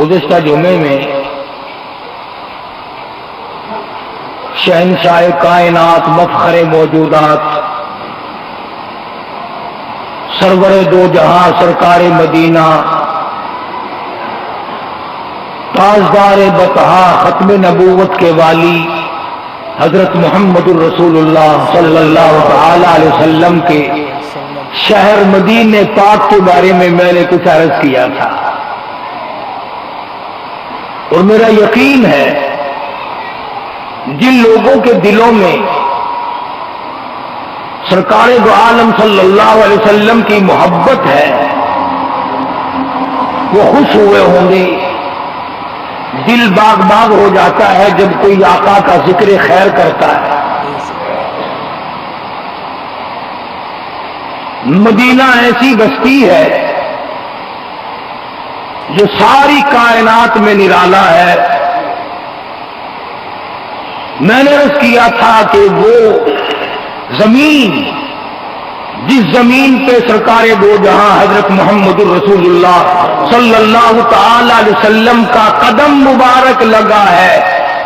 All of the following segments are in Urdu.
گزشتہ جمعے میں شہنشاہ کائنات مفخر موجودات سرور دو جہاں سرکار مدینہ تاجدار بطحا ختم نبوت کے والی حضرت محمد الرسول اللہ صلی اللہ تعالی علیہ وسلم کے شہر مدینہ پاک کے بارے میں نے کچھ عرض کیا تھا، اور میرا یقین ہے جن لوگوں کے دلوں میں سرکار دو عالم صلی اللہ علیہ وسلم کی محبت ہے وہ خوش ہوئے ہوں گے، دل باغ باغ ہو جاتا ہے جب کوئی آقا کا ذکر خیر کرتا ہے۔ مدینہ ایسی بستی ہے جو ساری کائنات میں نرالا ہے۔ میں نے عرض کیا تھا کہ وہ زمین جس زمین پہ سرکار دو جہاں حضرت محمد الرسول اللہ صلی اللہ تعالی علیہ وسلم کا قدم مبارک لگا ہے،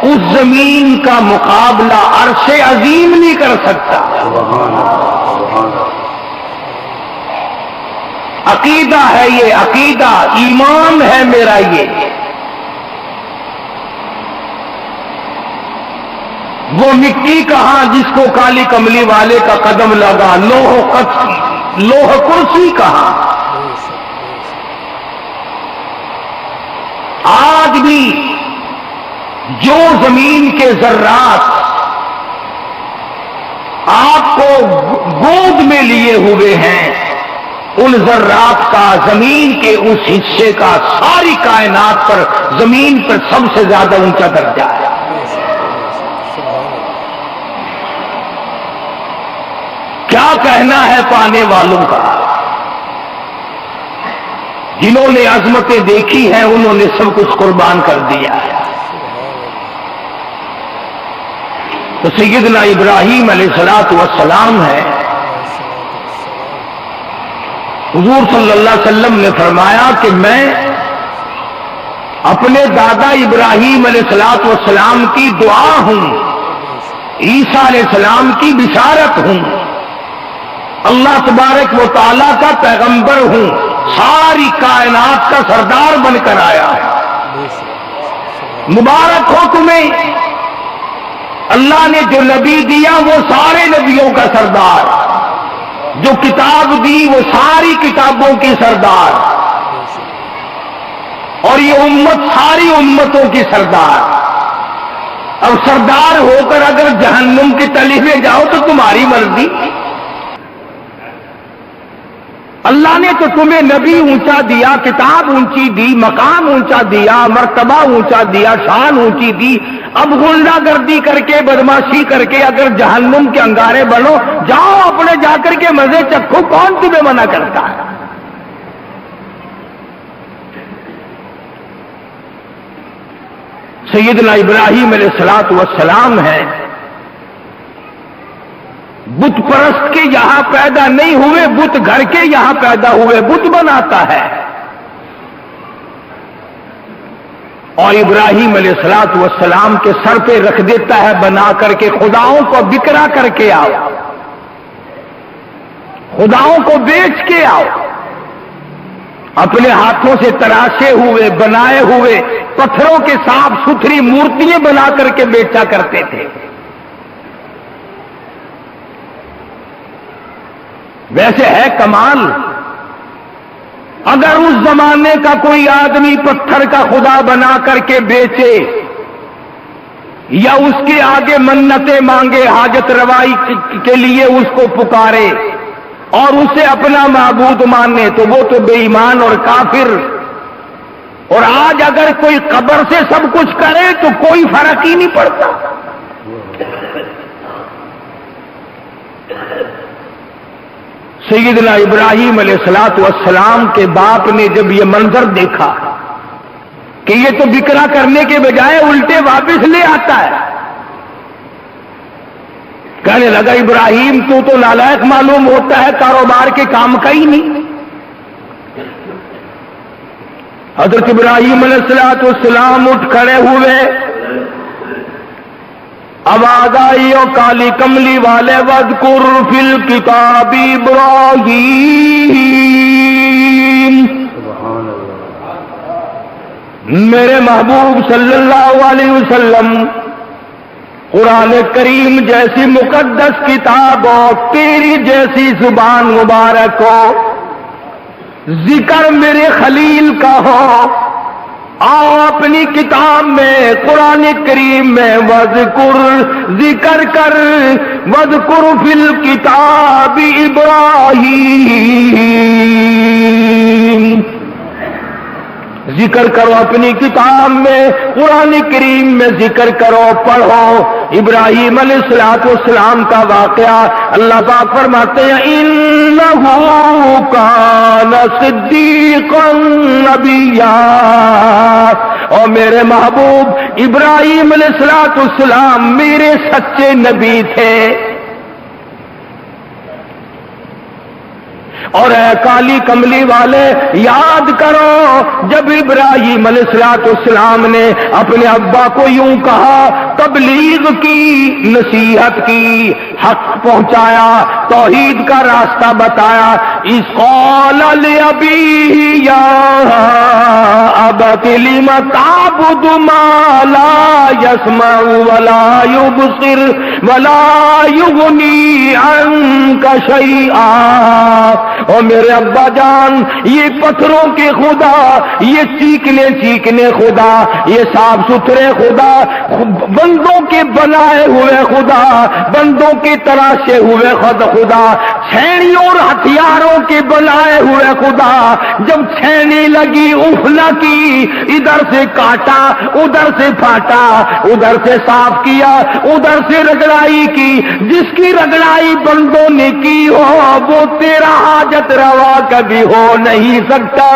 اس زمین کا مقابلہ عرش عظیم نہیں کر سکتا۔ عقیدہ ہے یہ، عقیدہ ایمان ہے میرا یہ۔ وہ مٹی کہاں جس کو کالی کملی والے کا قدم لگا، لوح کرسی کہاں۔ آج بھی جو زمین کے ذرات آپ کو گود میں لیے ہوئے ہیں، ان ذرات کا زمین کے اس حصے کا ساری کائنات پر، زمین پر سب سے زیادہ اونچا درجہ ہے۔ کیا کہنا ہے پانے والوں کا؟ جنہوں نے عظمتیں دیکھی ہیں انہوں نے سب کچھ قربان کر دیا ہے۔ تو سیدنا ابراہیم علیہ السلام ہے، حضور صلی اللہ علیہ وسلم نے فرمایا کہ میں اپنے دادا ابراہیم علیہ السلام کی دعا ہوں، عیسیٰ علیہ السلام کی بشارت ہوں، اللہ تبارک و تعالیٰ کا پیغمبر ہوں، ساری کائنات کا سردار بن کر آیا ہے۔ مبارک ہو تمہیں، اللہ نے جو نبی دیا وہ سارے نبیوں کا سردار، جو کتاب دی وہ ساری کتابوں کی سردار، اور یہ امت ساری امتوں کی سردار۔ اب سردار ہو کر اگر جہنم کی تلی میں جاؤ تو تمہاری مرضی۔ اللہ نے تو تمہیں نبی اونچا دیا، کتاب اونچی دی، مقام اونچا دیا، مرتبہ اونچا دیا، شان اونچی دی۔ اب غنڈہ گردی کر کے، بدماشی کر کے اگر جہنم کے انگارے بنو، جاؤ اپنے جا کر کے مزے چکھو، کون تمہیں منع کرتا ہے؟ سیدنا ابراہیم علیہ السلام ہے، بت پرست کے یہاں پیدا نہیں ہوئے، بت گھر کے یہاں پیدا ہوئے، بت بناتا ہے۔ اور ابراہیم علیہ السلام کے سر پہ رکھ دیتا ہے بنا کر کے، خداؤں کو بکرا کر کے آؤ، خداؤں کو بیچ کے آؤ۔ اپنے ہاتھوں سے تراشے ہوئے، بنائے ہوئے پتھروں کے صاف ستھری مورتیاں بنا کر کے بیچا کرتے تھے۔ ویسے ہے کمال، اگر اس زمانے کا کوئی آدمی پتھر کا خدا بنا کر کے بیچے یا اس کے آگے منتیں مانگے، حاجت روائی کے لیے اس کو پکارے اور اسے اپنا معبود مانے، تو وہ تو بے ایمان اور کافر۔ اور آج اگر کوئی قبر سے سب کچھ کرے تو کوئی فرق ہی نہیں پڑتا۔ سیدنا ابراہیم علیہ السلام کے باپ نے جب یہ منظر دیکھا کہ یہ تو بکرا کرنے کے بجائے الٹے واپس لے آتا ہے، کہنے لگا ابراہیم تو نالائق معلوم ہوتا ہے، کاروبار کے کام کا ہی نہیں۔ حضرت ابراہیم علیہ السلام اٹھ کھڑے ہوئے، آواز آئی او کالی کملی والے وذکر فی الکتاب ابراہیم، میرے محبوب صلی اللہ علیہ وسلم قرآن کریم جیسی مقدس کتاب ہو، تیری جیسی زبان مبارک ہو، ذکر میرے خلیل کا ہو، آؤ اپنی کتاب میں قرآن کریم میں وذکر ذکر کر، وذکر فی الکتاب ابراہیم، ذکر کرو اپنی کتاب میں قرآن کریم میں ذکر کرو، پڑھو ابراہیم علیہ السلام کا واقعہ۔ اللہ پاک فرماتے ہیں انہ کان صدیقا نبیا، اور میرے محبوب ابراہیم علیہ السلام میرے سچے نبی تھے۔ اور اے کالی کملی والے یاد کرو، جب ابراہیم علیہ السلام نے اپنے ابا کو یوں کہا، تبلیغ کی، نصیحت کی، حق پہنچایا، توحید کا راستہ بتایا، اذ قال لأبیہ یا ابت لم تعبد ما لا يسمع ولا يبصر ولا يغنی عنک شیئا، اور میرے ابا جان، یہ پتھروں کے خدا، یہ چیکنے خدا، یہ صاف ستھرے خدا، بندوں کے بنائے ہوئے خدا، بندوں کے تراشے ہوئے خدا، چھینیوں اور ہتھیاروں کے بنائے ہوئے خدا، جب چھینی لگی اف نہ کی، ادھر سے کاٹا، ادھر سے پھاٹا، ادھر سے صاف کیا، ادھر سے رگڑائی کی، جس کی رگڑائی بندوں نے کی ہو وہ تیرا حاجت روا کبھی ہو نہیں سکتا۔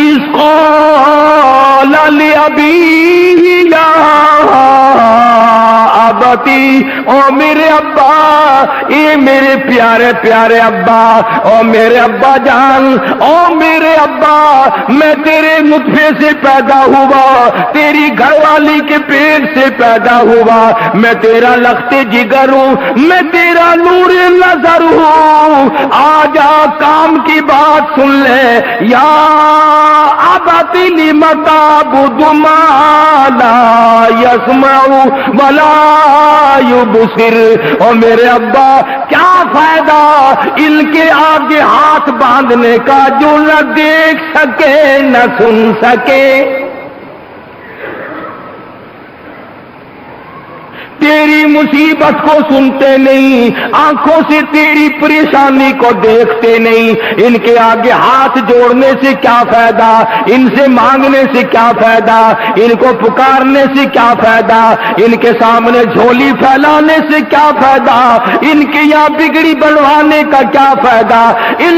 اذ قال لأبیہ یا ابتی، او میرے ابا، اے میرے پیارے پیارے ابا، او میرے ابا جان، او میرے ابا، میں تیرے نطفے سے پیدا ہوا، تیری گھر والی کے پیٹ سے پیدا ہوا، میں تیرا لخت جگر ہوں، میں تیرا نور نظر ہوں، آجا کام کی بات سن لے، یا ابت لم تعبد ما لا يسمع ولا يبصر، اور میرے ابا کیا فائدہ ان کے آگے ہاتھ باندھنے کا جو نہ دیکھ سکے نہ سن سکے، تیری مصیبت کو سنتے نہیں، آنکھوں سے تیری پریشانی کو دیکھتے نہیں، ان کے آگے ہاتھ جوڑنے سے کیا فائدہ، ان سے مانگنے سے کیا فائدہ، ان کو پکارنے سے کیا فائدہ، ان کے سامنے جھولی پھیلانے سے کیا فائدہ، ان کے یہاں بگڑی بنوانے کا کیا فائدہ، ان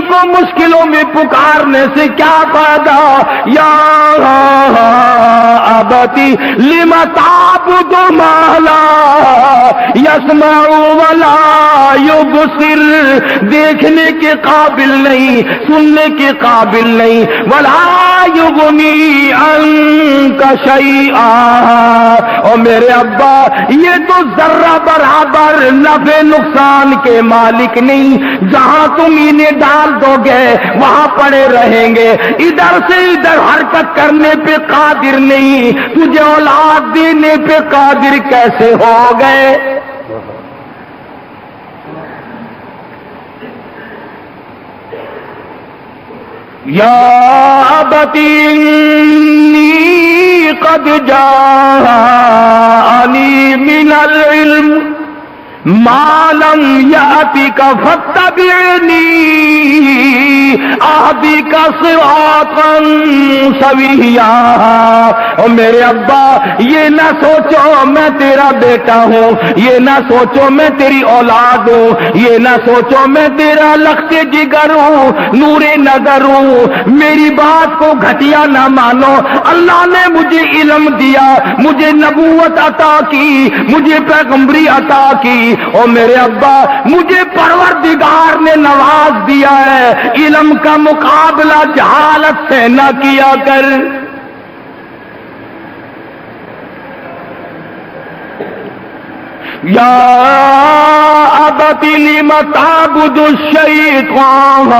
کو مشکلوں میں پکارنے سے کیا فائدہ، یا ابتی لم تعبد ما لا يسمع ولا يبصر، دیکھنے کے قابل نہیں، سننے کے قابل نہیں، ولا يغني عنك شيئا، اور میرے ابا یہ تو ذرہ برابر نفع نقصان کے مالک نہیں، جہاں تم انہیں ڈال دو گے وہاں پڑے رہیں گے، ادھر سے ادھر حرکت کرنے پہ قادر نہیں، تجھے اولاد دینے پہ قادر کیسے ہو گئے؟ یا ابتی انی قد جاءنی من العلم ما لم یأتک فاتبعنی اہدک صراطا سویا۔ اور میرے ابا یہ نہ سوچو میں تیرا بیٹا ہوں، یہ نہ سوچو میں تیری اولاد ہوں، یہ نہ سوچو میں تیرا لخت جگر ہوں، نور نظر ہوں، میری بات کو گھٹیا نہ مانو۔ اللہ نے مجھے علم دیا، مجھے نبوت عطا کی، مجھے پیغمبری عطا کی، اور میرے ابا مجھے پروردگار نے نواز دیا ہے، علم کا مقابلہ جہالت سے نہ کیا کر۔ یا ابت لم تعبد الشیطان،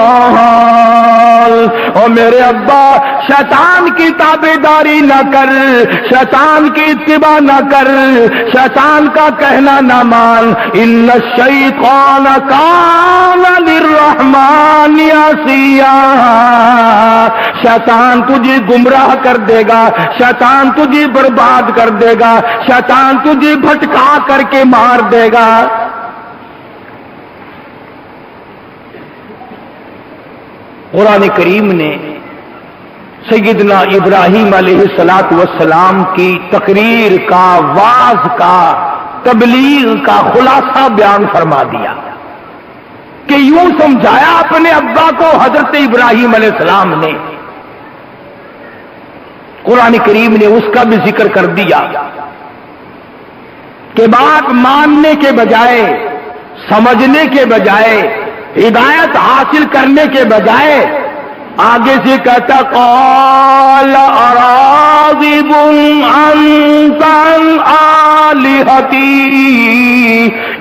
اور میرے ابا شیطان کی تابعداری نہ کر، شیطان کی اتباع نہ کر، شیطان کا کہنا نہ مان۔ ان الشیطان کان للرحمن عصیا، شیطان تجھے گمراہ کر دے گا، شیطان تجھے برباد کر دے گا، شیطان تجھے بھٹکا کر کے مار دے گا۔ قرآن کریم نے سیدنا ابراہیم علیہ السلام کی تقریر کا، واعظ کا، تبلیغ کا خلاصہ بیان فرما دیا کہ یوں سمجھایا اپنے ابا کو حضرت ابراہیم علیہ السلام نے۔ قرآن کریم نے اس کا بھی ذکر کر دیا کہ بات ماننے کے بجائے، سمجھنے کے بجائے، ہدایت حاصل کرنے کے بجائے آگے سے کہتا قال اراغب انت عن آلہتی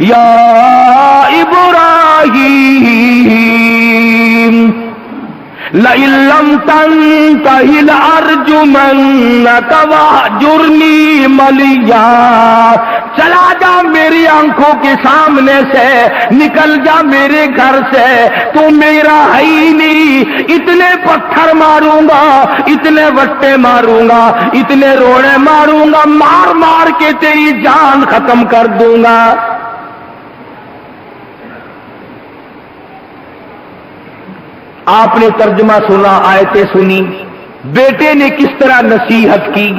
یا ابراہیم لئن لم تنتہ لأرجمنک واہجرنی ملیا، چلا جا میری آنکھوں کے سامنے سے، نکل جا میرے گھر سے، تو میرا ہے ہی نہیں، اتنے پتھر ماروں گا، اتنے وٹے ماروں گا، اتنے روڑے ماروں گا، مار مار کے تیری جان ختم کر دوں گا۔ آپ نے ترجمہ سنا، آیتیں سنی، بیٹے نے کس طرح نصیحت کی،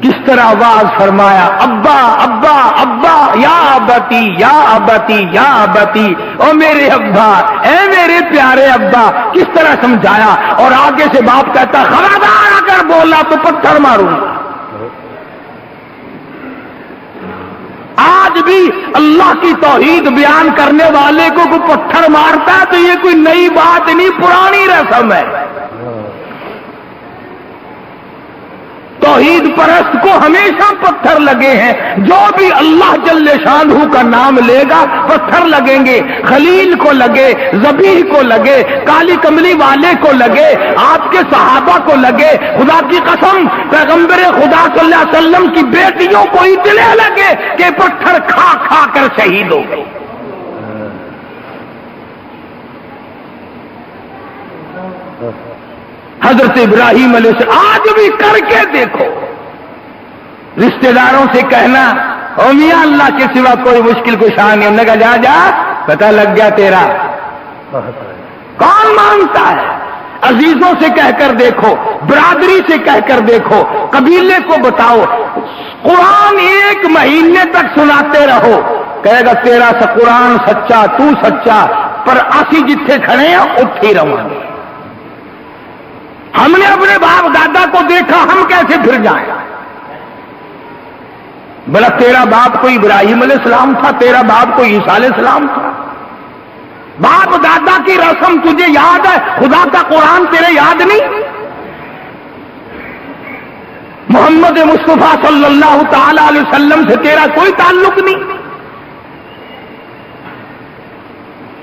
کس طرح واعظ فرمایا، ابا ابا ابا یا ابتی یا ابتی یا ابتی، او میرے ابا، اے میرے پیارے ابا، کس طرح سمجھایا۔ اور آگے سے باپ کہتا خبردار اگر بولا تو پتھر ماروں گا۔ آج بھی اللہ کی توحید بیان کرنے والے کو کوئی پتھر مارتا ہے تو یہ کوئی نئی بات نہیں، پرانی رسم ہے۔ توحید پرست کو ہمیشہ پتھر لگے ہیں، جو بھی اللہ جل شانہ کا نام لے گا پتھر لگیں گے، خلیل کو لگے، ذبیح کو لگے، کالی کملی والے کو لگے، آپ کے صحابہ کو لگے، خدا کی قسم پیغمبر خدا صلی اللہ علیہ وسلم کی بیٹیوں کو اتنے لگے کہ پتھر کھا کھا کر شہید ہو گئے۔ حضرت ابراہیم علیہ السلام آج بھی کر کے دیکھو، رشتہ داروں سے کہنا او میاں اللہ کے سوا کوئی مشکل کشا نہیں، انہوں نے کہا جا جا پتہ لگ گیا تیرا، کون مانتا ہے؟ عزیزوں سے کہہ کر دیکھو، برادری سے کہہ کر دیکھو، قبیلے کو بتاؤ، قرآن ایک مہینے تک سناتے رہو، کہے گا تیرا سا قرآن سچا، تو سچا، پر اسی جتھے کھڑے ہیں اتھے رواں گے۔ ہم نے اپنے باپ دادا کو دیکھا، ہم کیسے پھر جائیں؟ بلا تیرا باپ کوئی ابراہیم علیہ السلام تھا، تیرا باپ کوئی عیسیٰ علیہ السلام تھا؟ باپ دادا کی رسم تجھے یاد ہے، خدا کا قرآن تیرے یاد نہیں؟ محمد مصطفیٰ صلی اللہ تعالی علیہ وسلم سے تیرا کوئی تعلق نہیں؟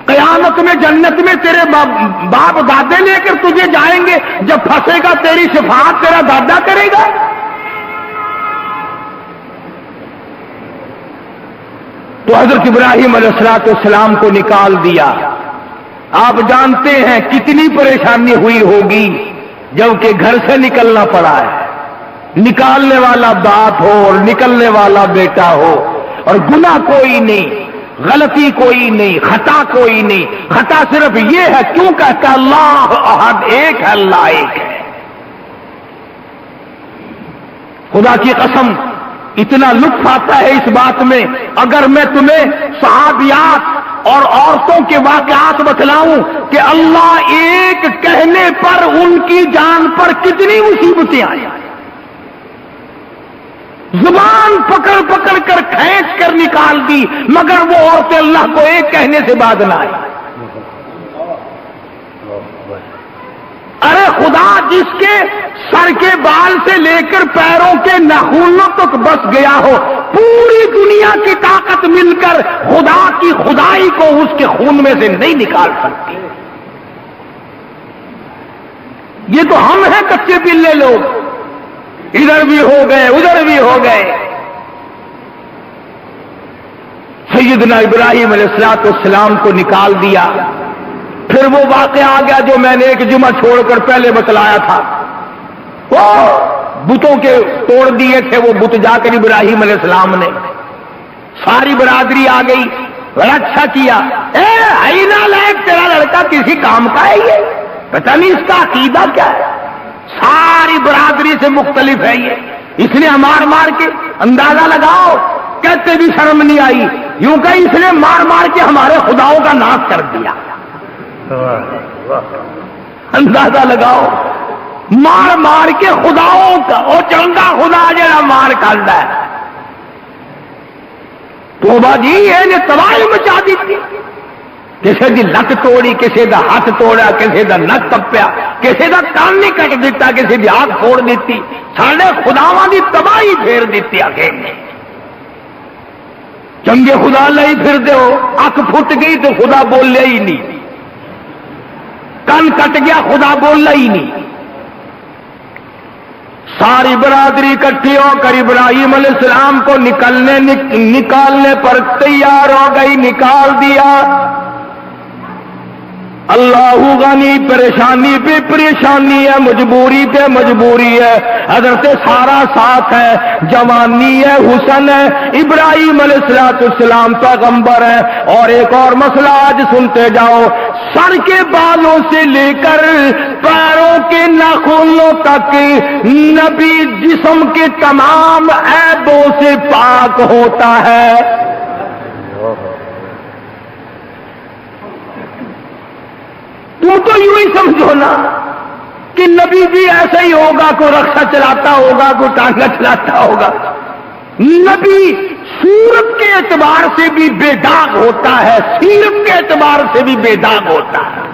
قیامت میں جنت میں تیرے باپ دادے لے کر تجھے جائیں گے، جب پھنسے گا تیری شفاعت تیرا دادا کرے گا؟ تو حضرت ابراہیم علیہ السلام کو نکال دیا۔ آپ جانتے ہیں کتنی پریشانی ہوئی ہوگی جبکہ گھر سے نکلنا پڑا ہے، نکالنے والا باپ ہو اور نکلنے والا بیٹا ہو، اور گناہ کوئی نہیں، غلطی کوئی نہیں، خطا کوئی نہیں، خطا صرف یہ ہے کیوں کہتا اللہ احد ایک ہے، اللہ ایک ہے۔ خدا کی قسم اتنا لطف آتا ہے اس بات میں، اگر میں تمہیں صحابیات اور عورتوں کے واقعات بتلاؤں کہ اللہ ایک کہنے پر ان کی جان پر کتنی مصیبتیں آئی، زبان پکڑ پکڑ کر کھینچ کر نکال دی، مگر وہ عورتیں اللہ کو ایک کہنے سے باز نہ آئی۔ ارے خدا جس کے سر کے بال سے لے کر پیروں کے ناخنوں تک بس گیا ہو، پوری دنیا کی طاقت مل کر خدا کی خدائی کو اس کے خون میں سے نہیں نکال سکتی۔ یہ تو ہم ہیں کچے پلے لوگ، ادھر بھی ہو گئے ادھر بھی ہو گئے۔ سیدنا ابراہیم علیہ السلام کو نکال دیا، پھر وہ واقعہ آ گیا جو میں نے ایک جمعہ چھوڑ کر پہلے بتلایا تھا، وہ بتوں کے توڑ دیے تھے وہ بت جا کر ابراہیم علیہ السلام نے، ساری برادری آ گئی، بڑا اچھا کیا، اینا لائق تیرا لڑکا کسی کام کا ہے، یہ پتہ نہیں اس کا عقیدہ کیا ہے، ساری برادری سے مختلف ہے یہ، اس نے مار مار کے اندازہ لگاؤ، کہتے بھی شرم نہیں آئی، یوں کہ اس نے مار مار کے ہمارے خداؤں کا ناش کر دیا، اندازہ لگاؤ، مار مار کے خداؤں کا، وہ چنگا خدا جڑا مار کرتا ہے، توبہ جی یہ تباہی مچا دی تھی، کسی دی لت توڑی، کسی دا ہاتھ توڑا، کسی دا نک کپیا، کسی دا کان نہیں کٹ دیتا، کسی دی آنکھ پھوڑ دیتی، سارے خداواں دی تباہی پھیر دیتی آخر نے، چنگے خدا لئی پھر دو، اکھ پھٹ گئی تو خدا بولے ہی نہیں، کان کٹ گیا خدا بولنا ہی نہیں، ساری برادری اکٹھی ہو کر ابراہیم علیہ السلام کو نکالنے پر تیار ہو گئی، نکال دیا، اللہ غنی، پریشانی پہ پریشانی ہے، مجبوری پہ مجبوری ہے، حضرت سارا ساتھ ہے، جوانی ہے، حسن ہے، ابراہیم علیہ السلام پیغمبر ہے، اور ایک اور مسئلہ آج سنتے جاؤ، سر کے بالوں سے لے کر پیروں کے ناخنوں تک نبی جسم کے تمام عیبوں سے پاک ہوتا ہے۔ تم تو یوں ہی سمجھو نا کہ نبی بھی ایسا ہی ہوگا، کوئی رکشہ چلاتا ہوگا، کوئی ٹانگا چلاتا ہوگا، نبی صورت کے اعتبار سے بھی بے داغ ہوتا ہے، سیرت کے اعتبار سے بھی بے داغ ہوتا ہے۔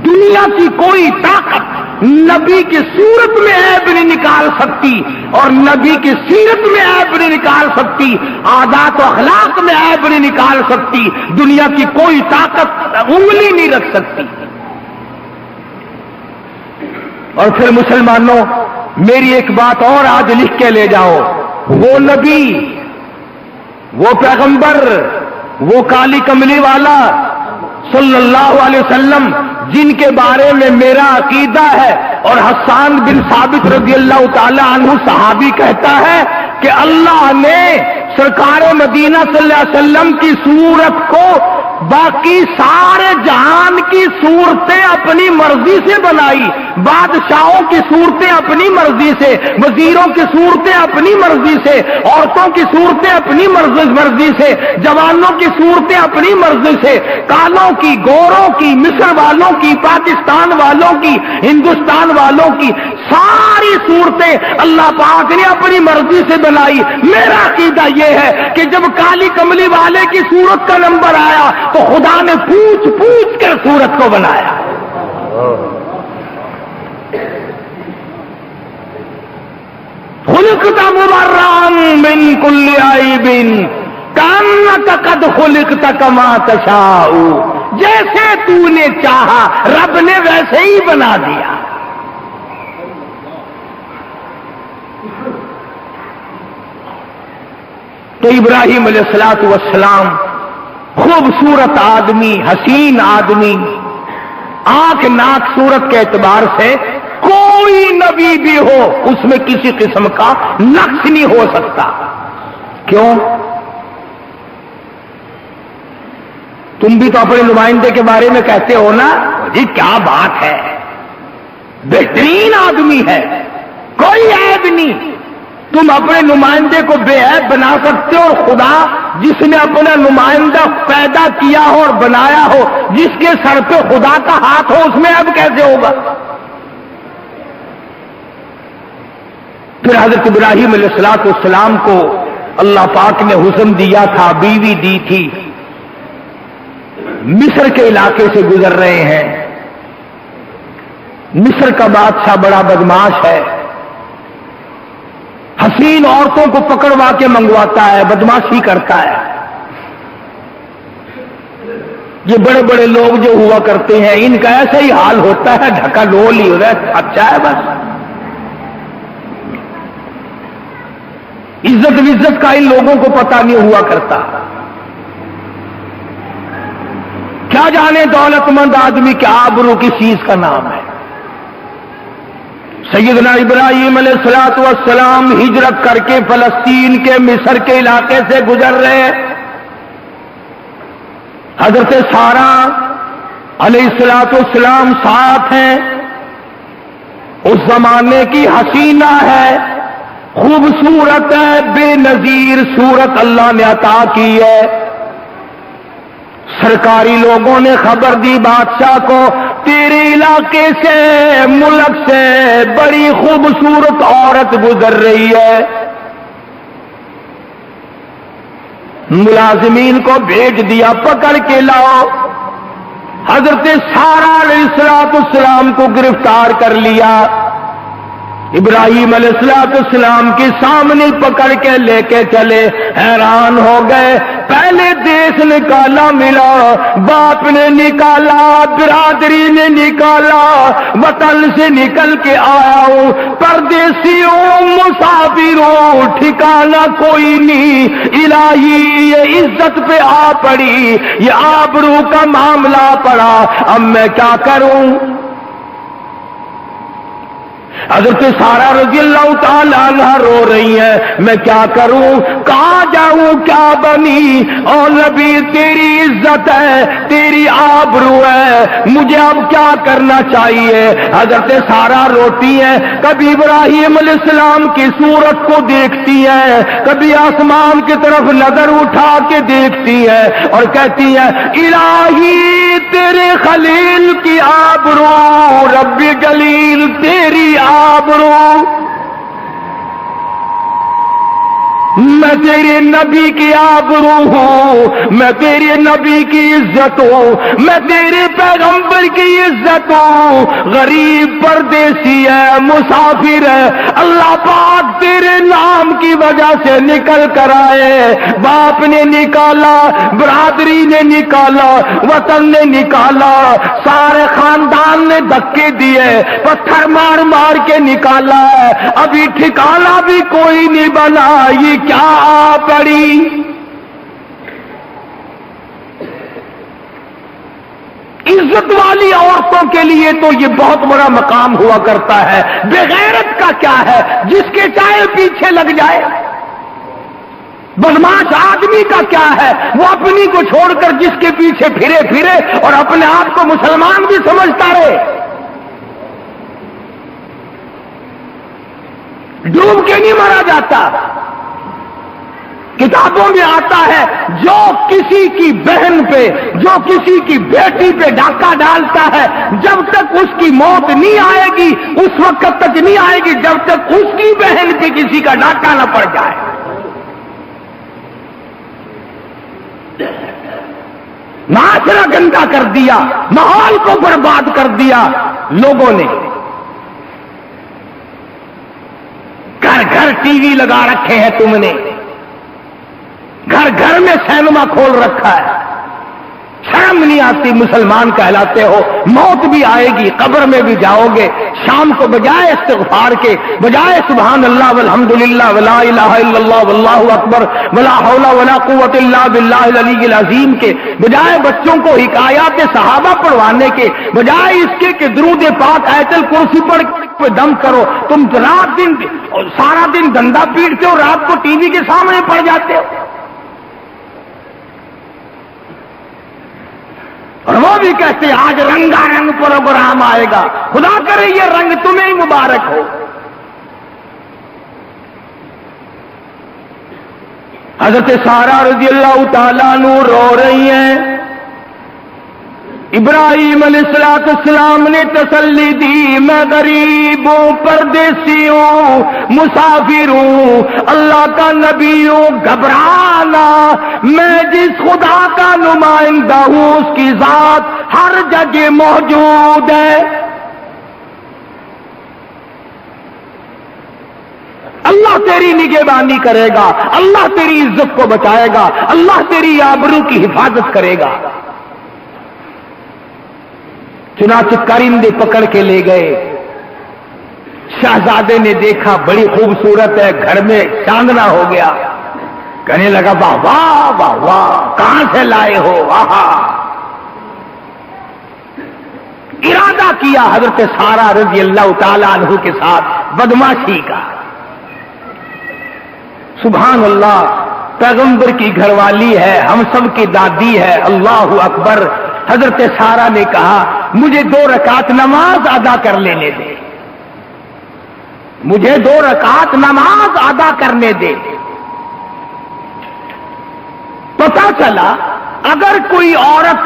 دنیا کی کوئی طاقت نبی کی صورت میں عیب نہیں نکال سکتی، اور نبی کی سیرت میں عیب نہیں نکال سکتی، عادات و اخلاق میں عیب نہیں نکال سکتی، دنیا کی کوئی طاقت انگلی نہیں رکھ سکتی۔ اور پھر مسلمانوں میری ایک بات اور آج لکھ کے لے جاؤ، وہ نبی، وہ پیغمبر، وہ کالی کملی والا صلی اللہ علیہ وسلم جن کے بارے میں میرا عقیدہ ہے، اور حسان بن ثابت رضی اللہ تعالی عنہ صحابی کہتا ہے کہ اللہ نے سرکار مدینہ صلی اللہ علیہ وسلم کی صورت کو باقی سارے جہان کی صورتیں اپنی مرضی سے بنائی، بادشاہوں کی صورتیں اپنی مرضی سے، وزیروں کی صورتیں اپنی مرضی سے، عورتوں کی صورتیں اپنی مرضی سے، جوانوں کی صورتیں اپنی مرضی سے، کالوں کی، گوروں کی، مصر والوں کی، پاکستان والوں کی، ہندوستان والوں کی، ساری صورتیں اللہ پاک نے اپنی مرضی سے بنائی۔ میرا عقیدہ یہ ہے کہ جب کالی کملی والے کی صورت کا نمبر آیا تو خدا نے پوچھ پوچھ کر صورت کو بنایا۔ خلقت مبرئا من کل عیب کانک قد خلقت کما تشاء، جیسے تو نے چاہا رب نے ویسے ہی بنا دیا۔ تو ابراہیم علیہ السلام خوبصورت آدمی، حسین آدمی، آنکھ ناک صورت کے اعتبار سے کوئی نبی بھی ہو اس میں کسی قسم کا نقص نہیں ہو سکتا۔ کیوں؟ تم بھی تو اپنے نمائندے کے بارے میں کہتے ہو نا جی کیا بات ہے، بہترین آدمی ہے، کوئی عیب نہیں۔ تم اپنے نمائندے کو بے عیب بنا سکتے ہو، اور خدا جس نے اپنا نمائندہ پیدا کیا ہو اور بنایا ہو، جس کے سر پہ خدا کا ہاتھ ہو، اس میں عیب کیسے ہوگا؟ پھر حضرت ابراہیم علیہ السلام کو اللہ پاک نے حسن دیا تھا، بیوی دی تھی، مصر کے علاقے سے گزر رہے ہیں۔ مصر کا بادشاہ بڑا بدماش ہے، حسین عورتوں کو پکڑوا کے منگواتا ہے، بدماشی کرتا ہے۔ یہ بڑے بڑے لوگ جو ہوا کرتے ہیں ان کا ایسا ہی حال ہوتا ہے، ڈھکا ڈول ہی ہوتا ہے، اچھا ہے بس۔ عزت کا ان لوگوں کو پتہ نہیں ہوا کرتا، کیا جانے دولت مند آدمی کیا آبرو کس چیز کا نام ہے۔ سیدنا ابراہیم علیہ السلام ہجرت کر کے فلسطین کے مصر کے علاقے سے گزر رہے، حضرت سارہ علیہ السلام ساتھ ہیں۔ اس زمانے کی حسینہ ہے، خوبصورت ہے، بے نظیر صورت اللہ نے عطا کی ہے۔ سرکاری لوگوں نے خبر دی بادشاہ کو، تیرے علاقے سے ملک سے بڑی خوبصورت عورت گزر رہی ہے، ملازمین کو بھیج دیا پکڑ کے لاؤ۔ حضرت سارہ علیہ السلام کو گرفتار کر لیا، ابراہیم علیہ السلام کے سامنے پکڑ کے لے کے چلے، حیران ہو گئے۔ پہلے دیش نکالا ملا، باپ نے نکالا، برادری نے نکالا، وطن سے نکل کے آیا ہوں، پردیسیوں مسافروں ٹھکانا کوئی نہیں، الہی یہ عزت پہ آ پڑی، یہ آبرو کا معاملہ پڑا، اب میں کیا کروں؟ حضرت سارہ رضی اللہ تعالی عنہ رو رہی ہے، میں کیا کروں، کہاں جاؤں، کیا بنی؟ اور نبی تیری عزت ہے، تیری آبرو ہے، مجھے اب کیا کرنا چاہیے؟ حضرت سارہ روتی ہے، کبھی ابراہیم علیہ السلام کی صورت کو دیکھتی ہے، کبھی آسمان کی طرف نظر اٹھا کے دیکھتی ہے اور کہتی ہے الہی تیرے خلیل کی آبرو، رب جلیل تیری آبرو، میں تیرے نبی کی آبرو ہوں، میں تیرے نبی کی عزت ہوں، میں تیرے پیغمبر کی عزت ہوں، غریب پردیسی ہے، مسافر ہے، اللہ پاک تیرے نام کی وجہ سے نکل کر آئے، باپ نے نکالا، برادری نے نکالا، وطن نے نکالا، سارے خاندان نے دھکے دیے، پتھر مار مار کے نکالا ہے، ابھی ٹھکانا بھی کوئی نہیں بنا، یہ کیا آ پڑی؟ عزت والی عورتوں کے لیے تو یہ بہت بڑا مقام ہوا کرتا ہے، بے غیرت کا کیا ہے جس کے چاہے پیچھے لگ جائے؟ بدماش آدمی کا کیا ہے وہ اپنی کو چھوڑ کر جس کے پیچھے پھرے اور اپنے آپ کو مسلمان بھی سمجھتا رہے؟ ڈوب کے نہیں مرا جاتا۔ کتابوں میں آتا ہے جو کسی کی بہن پہ، جو کسی کی بیٹی پہ ڈاکہ ڈالتا ہے، جب تک اس کی موت نہیں آئے گی، اس وقت تک نہیں آئے گی جب تک اس کی بہن پہ کسی کا ڈاکہ نہ پڑ جائے۔ معاشرہ گندا کر دیا، ماحول کو برباد کر دیا لوگوں نے، گھر گھر ٹی وی لگا رکھے ہیں تم نے، گھر گھر میں سینما کھول رکھا ہے، شرم نہیں آتی؟ مسلمان کہلاتے ہو، موت بھی آئے گی، قبر میں بھی جاؤ گے، شام کو بجائے استغفار کے، بجائے سبحان اللہ والحمدللہ ولا الہ الا اللہ واللہ اکبر ولا حول ولا قوت الا باللہ العلی العظیم کے، بجائے بچوں کو حکایات صحابہ پڑھوانے کے، بجائے اس کے کہ درود پاک آیت الکرسی پڑھ کے دم کرو، تم رات دن سارا دن ڈنڈا پیٹتے ہو، رات کو ٹی وی کے سامنے پڑ جاتے ہو۔ وہ بھی کہتے آج رنگا رنگ پروگرام آئے گا، خدا کرے یہ رنگ تمہیں ہی مبارک ہو۔ حضرت سارہ رضی اللہ تعالیٰ عنہ رو رہی ہیں۔ ابراہیم علیہ السلام نے تسلی دی، میں غریب ہوں، پردیسی ہوں، مسافر ہوں، اللہ کا نبی ہوں، گھبرانا، میں جس خدا کا نمائندہ ہوں اس کی ذات ہر جگہ موجود ہے۔ اللہ تیری نگہبانی کرے گا، اللہ تیری عزت کو بچائے گا، اللہ تیری آبرو کی حفاظت کرے گا۔ چنانچہ کرندے پکڑ کے لے گئے۔ شہزادے نے دیکھا بڑی خوبصورت ہے، گھر میں چاندنا ہو گیا، کہنے لگا واہ واہ واہ واہ، کہاں سے لائے ہو؟ آہا، ارادہ کیا حضرت سارہ رضی اللہ تعالی عنہ کے ساتھ بدماشی کا۔ سبحان اللہ، پیغمبر کی گھر والی ہے، ہم سب کی دادی ہے، اللہ اکبر۔ حضرت سارہ نے کہا مجھے 2 رکعت نماز ادا کر لینے دے، مجھے 2 رکعت نماز ادا کرنے دے۔ پتا چلا اگر کوئی عورت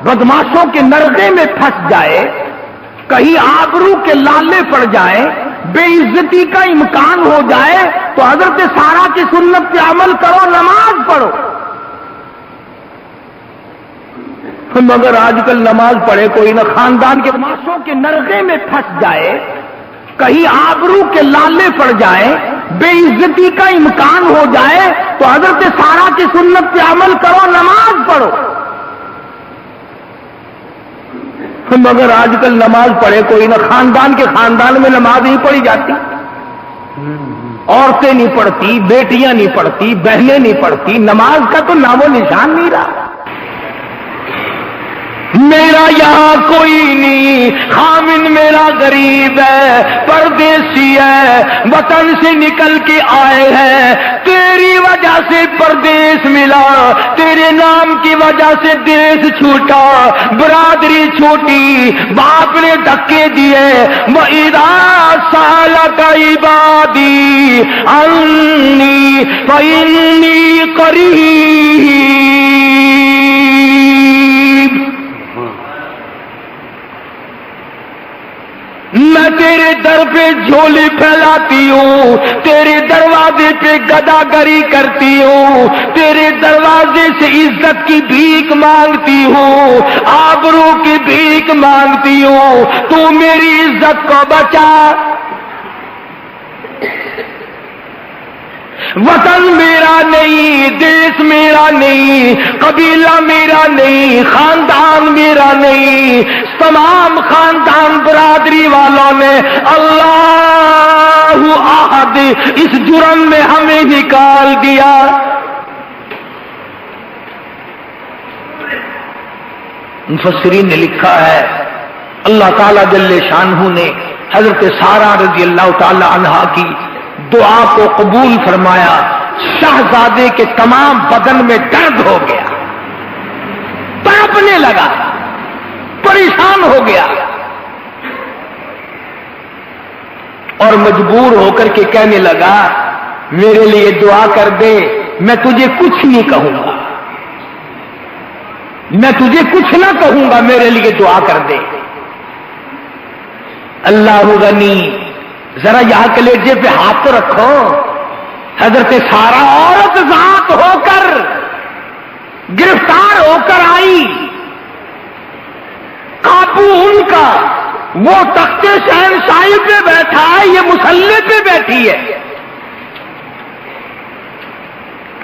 بدماشوں کے نرغے میں پھنس جائے، کہیں آبرو کے لالے پڑ جائے، بے عزتی کا امکان ہو جائے، تو حضرت سارہ کی سنت پہ عمل کرو، نماز پڑھو۔ مگر آج کل نماز پڑھے کوئی نہ، خاندان کے بدماشوں کے نرغے میں پھنس جائے، کہیں آبرو کے لالے پڑ جائے، بے عزتی کا امکان ہو جائے، تو حضرت سارہ کی سنت پہ عمل کرو، نماز پڑھو۔ مگر آج کل نماز پڑھے کوئی نہ، خاندان میں نماز نہیں پڑھی جاتی، عورتیں نہیں پڑھتی، بیٹیاں نہیں پڑھتی، بہنیں نہیں پڑھتی، نماز کا تو نام و نشان نہیں رہا۔ میرا یہاں کوئی نہیں، خامن میرا غریب ہے، پردیسی ہے، وطن سے نکل کے آئے ہیں، تیری وجہ سے پردیس ملا، تیرے نام کی وجہ سے دیس چھوٹا، برادری چھوٹی، باپ نے دھکے دیے۔ وَإِذَا سَأَلَكَ عِبَادِي عَنِّي فَإِنِّي قَرِيبٌ۔ میں تیرے در پہ جھولی پھیلاتی ہوں، تیرے دروازے پہ گداگری کرتی ہوں، تیرے دروازے سے عزت کی بھیک مانگتی ہوں، آبرو کی بھیک مانگتی ہوں، تو میری عزت کو بچا۔ وطن میرا نہیں، دیس میرا نہیں، قبیلہ میرا نہیں، خاندان میرا نہیں، تمام خاندان برادری والوں نے اللہ احد اس جرم میں ہمیں نکال دیا۔ مفسرین نے لکھا ہے اللہ تعالیٰ جل شانہ نے حضرت سارہ رضی اللہ تعالی عنہا کی دعا کو قبول فرمایا۔ شہزادے کے تمام بدن میں درد ہو گیا، تڑپنے لگا، پریشان ہو گیا، اور مجبور ہو کر کے کہنے لگا میرے لیے دعا کر دے، میں تجھے کچھ نہیں کہوں گا، میں تجھے کچھ نہ کہوں گا، میرے لیے دعا کر دے۔ اللہ غنی، ذرا یہاں کلیجے پہ ہاتھ تو رکھو۔ حضرت سارہ عورت ذات ہو کر گرفتار ہو کر آئی، قابو ان کا، وہ تخت شہنشاہی پہ بیٹھا ہے، یہ مسلح پہ بیٹھی ہے۔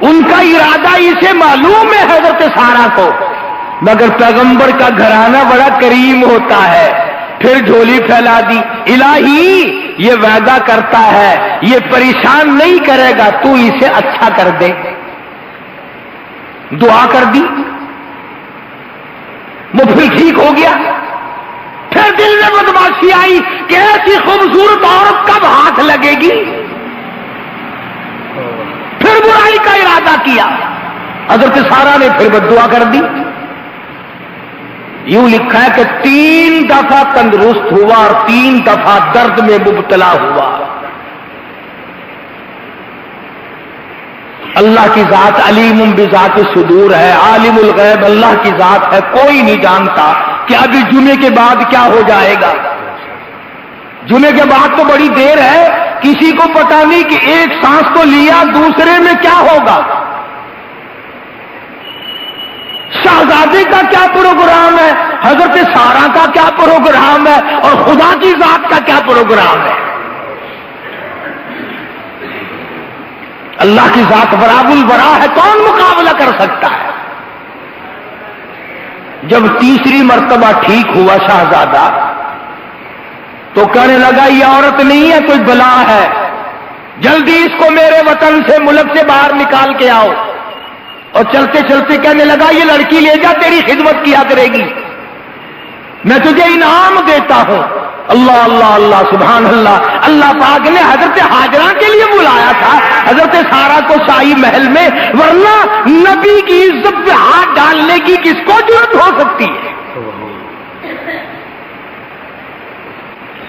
ان کا ارادہ اسے معلوم ہے حضرت سارہ کو، مگر پیغمبر کا گھرانہ بڑا کریم ہوتا ہے، پھر جھولی پھیلا دی۔ الہی یہ وعدہ کرتا ہے یہ پریشان نہیں کرے گا، تو اسے اچھا کر دے۔ دعا کر دی، وہ پھر ٹھیک ہو گیا۔ پھر دل میں بدماشی آئی کہ ایسی خوبصورت عورت کب ہاتھ لگے گی، پھر برائی کا ارادہ کیا۔ حضرت سارہ نے پھر بد دعا کر دی، یوں لکھا ہے کہ 3 دفعہ تندرست ہوا اور 3 دفعہ درد میں مبتلا ہوا. اللہ کی ذات علیم بذات الصدور ہے، عالم الغیب اللہ کی ذات ہے. کوئی نہیں جانتا کہ ابھی جمعے کے بعد کیا ہو جائے گا. جمعے کے بعد تو بڑی دیر ہے، کسی کو پتا نہیں کہ ایک سانس کو لیا دوسرے میں کیا ہوگا. شہزادے کا کیا پروگرام ہے، حضرت سارہ کا کیا پروگرام ہے، اور خدا کی ذات کا کیا پروگرام ہے. اللہ کی ذات براب البرا ہے، کون مقابلہ کر سکتا ہے. جب تیسری مرتبہ ٹھیک ہوا شہزادہ تو کہنے لگا یہ عورت نہیں ہے، کوئی بلا ہے، جلدی اس کو میرے وطن سے ملک سے باہر نکال کے آؤ. اور چلتے چلتے کہنے لگا یہ لڑکی لے جا، تیری خدمت کیا کرے گی، میں تجھے انعام دیتا ہوں. اللہ اللہ اللہ سبحان اللہ. اللہ پاک نے حضرت ہاجرہ کے لیے بلایا تھا حضرت سارہ کو شاہی محل میں، ورنہ نبی کی عزت پہ ہاتھ ڈالنے کی کس کو ضرورت ہو سکتی ہے.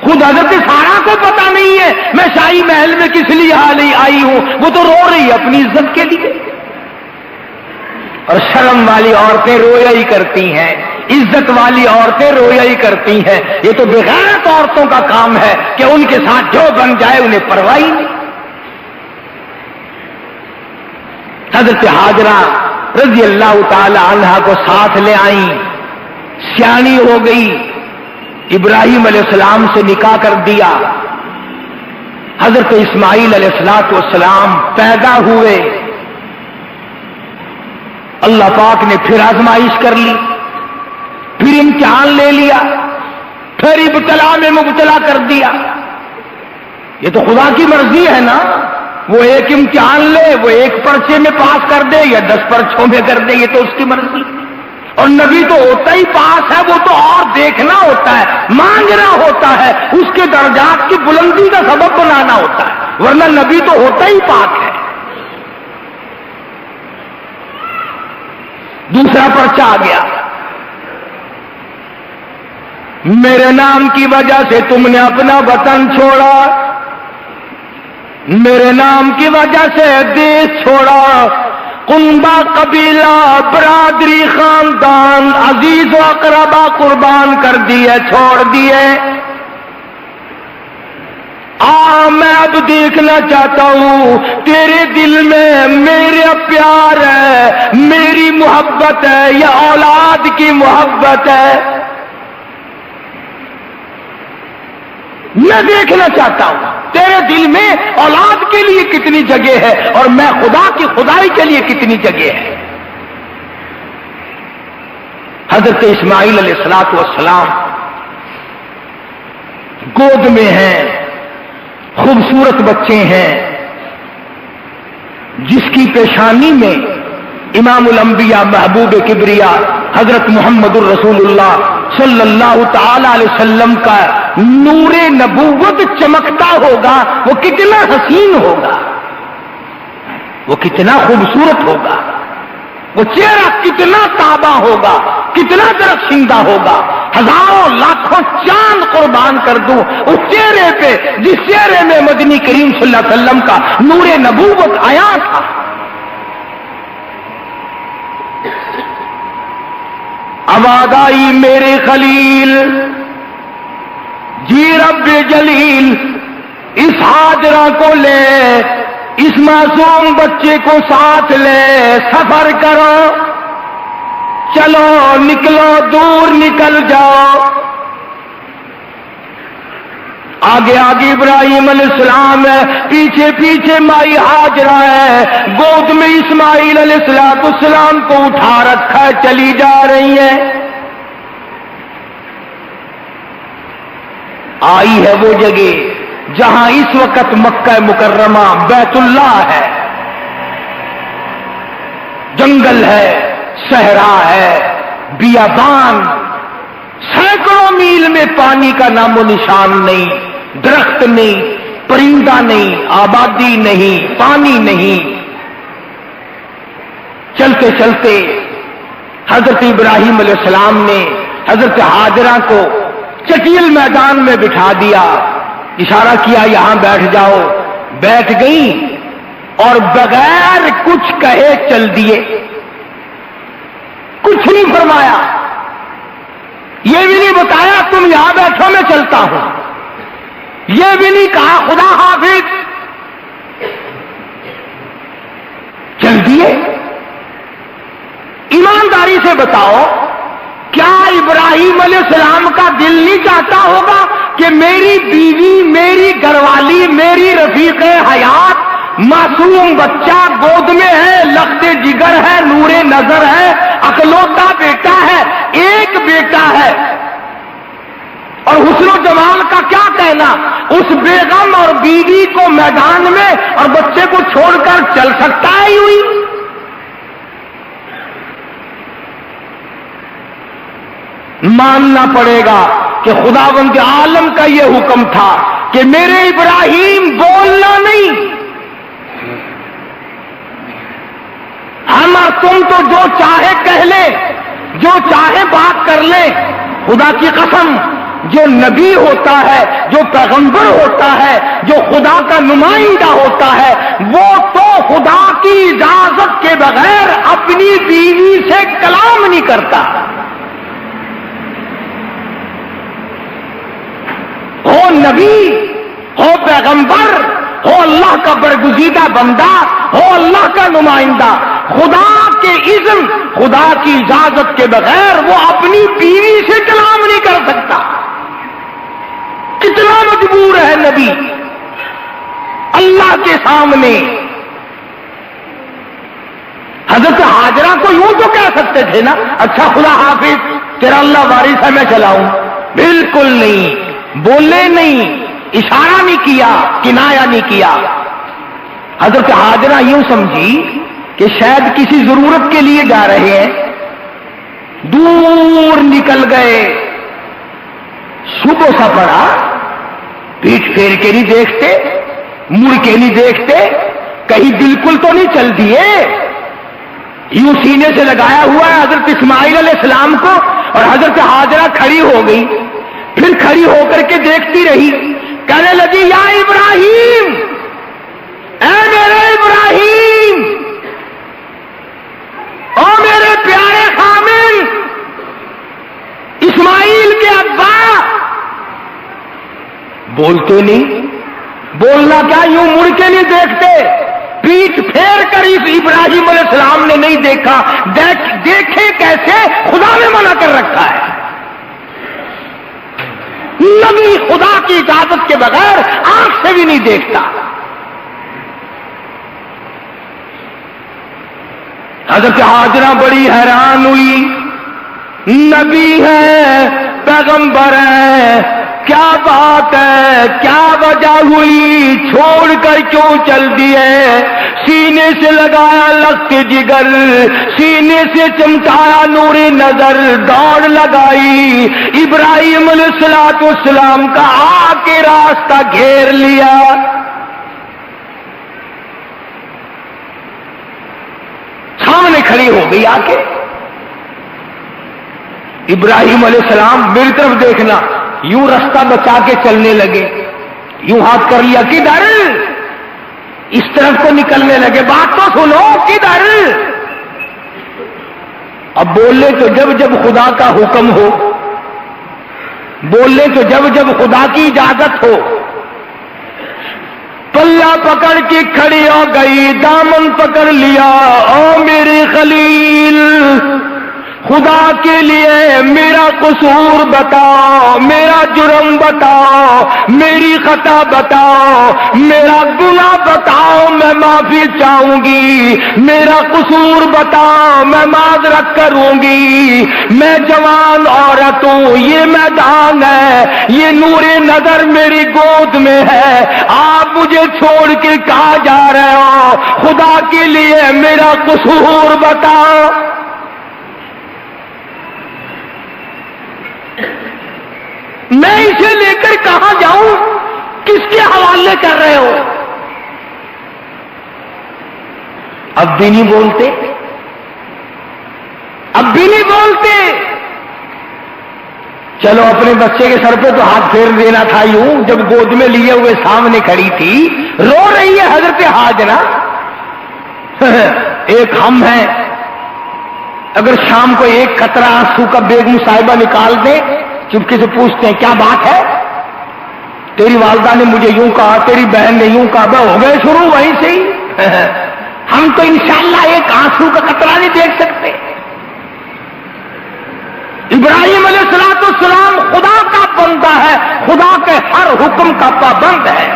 خود حضرت سارہ کو پتا نہیں ہے میں شاہی محل میں کس لیے آئی ہوں، وہ تو رو رہی ہے اپنی عزت کے لیے. اور شرم والی عورتیں رویا ہی کرتی ہیں، عزت والی عورتیں رویا ہی کرتی ہیں. یہ تو بغیرت عورتوں کا کام ہے کہ ان کے ساتھ جو بن جائے انہیں پرواہ نہیں. حضرت ہاجرہ رضی اللہ تعالی عنہا کو ساتھ لے آئیں، سیانی ہو گئی، ابراہیم علیہ السلام سے نکاح کر دیا. حضرت اسماعیل علیہ السلام پیدا ہوئے. اللہ پاک نے پھر آزمائش کر لی، پھر امتحان لے لیا، پھر ابتلا میں مبتلا کر دیا. یہ تو خدا کی مرضی ہے نا، وہ ایک امتحان لے، وہ ایک پرچے میں پاس کر دے یا 10 پرچوں میں کر دے، یہ تو اس کی مرضی. اور نبی تو ہوتا ہی پاس ہے، وہ تو اور دیکھنا ہوتا ہے، مانگنا ہوتا ہے، اس کے درجات کی بلندی کا سبب بنانا ہوتا ہے، ورنہ نبی تو ہوتا ہی پاک ہے. دوسرا پرچہ آ گیا، میرے نام کی وجہ سے تم نے اپنا وطن چھوڑا، میرے نام کی وجہ سے دیش چھوڑا، کنبہ قبیلہ برادری خاندان عزیز و اقربا قربان کر دیے، چھوڑ دیے. میں اب دیکھنا چاہتا ہوں تیرے دل میں میرا پیار ہے، میری محبت ہے یا اولاد کی محبت ہے. میں دیکھنا چاہتا ہوں تیرے دل میں اولاد کے لیے کتنی جگہ ہے اور میں خدا کی خدائی کے لیے کتنی جگہ ہے. حضرت اسماعیل علیہ السلام گود میں ہیں، خوبصورت بچے ہیں، جس کی پیشانی میں امام الانبیاء محبوب کبریا حضرت محمد الرسول اللہ صلی اللہ تعالی علیہ وسلم کا نور نبوت چمکتا ہوگا. وہ کتنا حسین ہوگا، وہ کتنا خوبصورت ہوگا، وہ چہرہ کتنا تابہ ہوگا، کتنا درخشندہ ہوگا. ہزاروں لاکھوں چاند قربان کر دوں اس چہرے پہ جس چہرے میں مدنی کریم صلی اللہ علیہ وسلم کا نور نبوت آیا تھا. آواز آئی میرے خلیل جی رب جلیل، اس ہاجرہ کو لے، اس معصوم بچے کو ساتھ لے، سفر کرو، چلو نکلو، دور نکل جاؤ. آگے آگے ابراہیم علیہ السلام ہے، پیچھے پیچھے مائی ہاجرہ ہے، گود میں اسماعیل علیہ السلام کو اٹھا رکھا ہے، چلی جا رہی ہے. آئی ہے وہ جگہ جہاں اس وقت مکہ مکرمہ بیت اللہ ہے، جنگل ہے، صحرا ہے، بیابان، سینکڑوں میل میں پانی کا نام و نشان نہیں، درخت نہیں، پرندہ نہیں، آبادی نہیں، پانی نہیں. چلتے چلتے حضرت ابراہیم علیہ السلام نے حضرت حاجرہ کو چٹیل میدان میں بٹھا دیا، اشارہ کیا یہاں بیٹھ جاؤ، بیٹھ گئی اور بغیر کچھ کہے چل دیے، کچھ نہیں فرمایا، یہ بھی نہیں بتایا تم یہاں بیٹھو میں چلتا ہوں، یہ بھی نہیں کہا خدا حافظ، چل دیے۔ ایمانداری سے بتاؤ کیا ابراہیم علیہ السلام کا دل نہیں چاہتا ہوگا کہ میری بیوی، میری گھر والی، میری رفیق حیات، معصوم بچہ گود میں ہے، لخت جگر ہے، نور نظر ہے، اکلوتا بیٹا ہے، ایک بیٹا ہے، اور حسن و جمال کا کیا کہنا، اس بیگم اور بیوی کو میدان میں اور بچے کو چھوڑ کر چل سکتا ہے یوں ہی؟ ماننا پڑے گا کہ خداوند عالم کا یہ حکم تھا کہ میرے ابراہیم بولنا نہیں، ہم اور تم تو جو چاہے کہہ لے، جو چاہے بات کر لے، خدا کی قسم جو نبی ہوتا ہے، جو پیغمبر ہوتا ہے، جو خدا کا نمائندہ ہوتا ہے، وہ تو خدا کی اجازت کے بغیر اپنی بیوی سے کلام نہیں کرتا، ہو نبی، ہو پیغمبر، ہو اللہ کا برگزیدہ بندہ، ہو اللہ کا نمائندہ، خدا کے اذن، خدا کی اجازت کے بغیر وہ اپنی بیوی سے کلام نہیں کر سکتا۔ کتنا مجبور ہے نبی اللہ کے سامنے۔ حضرت حاجرہ کو یوں تو کہہ سکتے تھے نا، اچھا خدا حافظ تیرا اللہ وارث ہے میں چلاؤں، بالکل نہیں، بولے نہیں، اشارہ نہیں کیا، کنایا نہیں کیا۔ حضرت حاجرہ یوں سمجھی کہ شاید کسی ضرورت کے لیے جا رہے ہیں، دور نکل گئے، صبح سا پڑا، پیٹ پھیر کے نہیں دیکھتے، مڑ کے نہیں دیکھتے، کہیں بالکل تو نہیں چل دیے، یوں سینے سے لگایا ہوا ہے حضرت اسماعیل علیہ السلام کو، اور حضرت حاجرہ کھڑی ہو گئی، پھر کھڑی ہو کر کے دیکھتی رہی، کہنے لگی یا ابراہیم، اے میرے ابراہیم، او میرے پیارے خامن، اسماعیل کے ابا، بولتے نہیں، بولنا کیا، یوں مڑ کے نہیں دیکھتے، پیٹ پھیر کر اس ابراہیم علیہ السلام نے نہیں دیکھا، دیکھے کیسے، خدا نے منع کر رکھا ہے، نبی خدا کی اجازت کے بغیر آنکھ سے بھی نہیں دیکھتا۔ حضرت حاجرہ بڑی حیران ہوئی، نبی ہے، پیغمبر ہے، کیا بات ہے، کیا وجہ ہوئی، چھوڑ کر کیوں چل دیے، سینے سے لگایا لخت جگر، سینے سے چمکایا نور نظر، دوڑ لگائی، ابراہیم علیہ السلام کا آ کے راستہ گھیر لیا۔ سامنے کھڑی ہو گئی آ کے، ابراہیم علیہ السلام میری طرف دیکھنا، یوں راستہ بچا کے چلنے لگے، یوں ہاتھ کر لیا، کدھر، اس طرف کو نکلنے لگے، بات تو سنو، کدھر، اب بولے تو جب جب خدا کا حکم ہو، بولے تو جب جب خدا کی اجازت ہو، پلہ پکڑ کے کھڑی ہو گئی، دامن پکڑ لیا، او میرے خلیل، خدا کے لیے میرا قصور بتاؤ، میرا جرم بتاؤ، میری خطا بتاؤ، میرا گناہ بتاؤ، میں معافی چاہوں گی، میرا قصور بتاؤ، میں معذرت کروں گی، میں جوان عورت ہوں، یہ میدان ہے، یہ نور نظر میری گود میں ہے، آپ مجھے چھوڑ کے کہاں جا رہے ہو، خدا کے لیے میرا قصور بتاؤ۔ میں اسے لے کر کہاں جاؤں، کس کے حوالے کر رہے ہو؟ اب بھی نہیں بولتے، اب بھی نہیں بولتے، چلو اپنے بچے کے سر پہ تو ہاتھ پھیر دینا تھا یوں، جب گود میں لیے ہوئے سامنے کھڑی تھی، رو رہی ہے حضرت ہاجرہ۔ ایک ہم ہیں، اگر شام کو ایک قطرہ آنسو کا بیگم صاحبہ نکال دے، چپکے سے پوچھتے ہیں کیا بات ہے؟ تیری والدہ نے مجھے یوں کہا، تیری بہن نے یوں کہا، ہو گئے شروع وہیں سے ہی۔ ہم تو انشاءاللہ ایک آنسو کا قطرہ نہیں دیکھ سکتے۔ ابراہیم علیہ السلام خدا کا بندہ ہے، خدا کے ہر حکم کا پابند ہے۔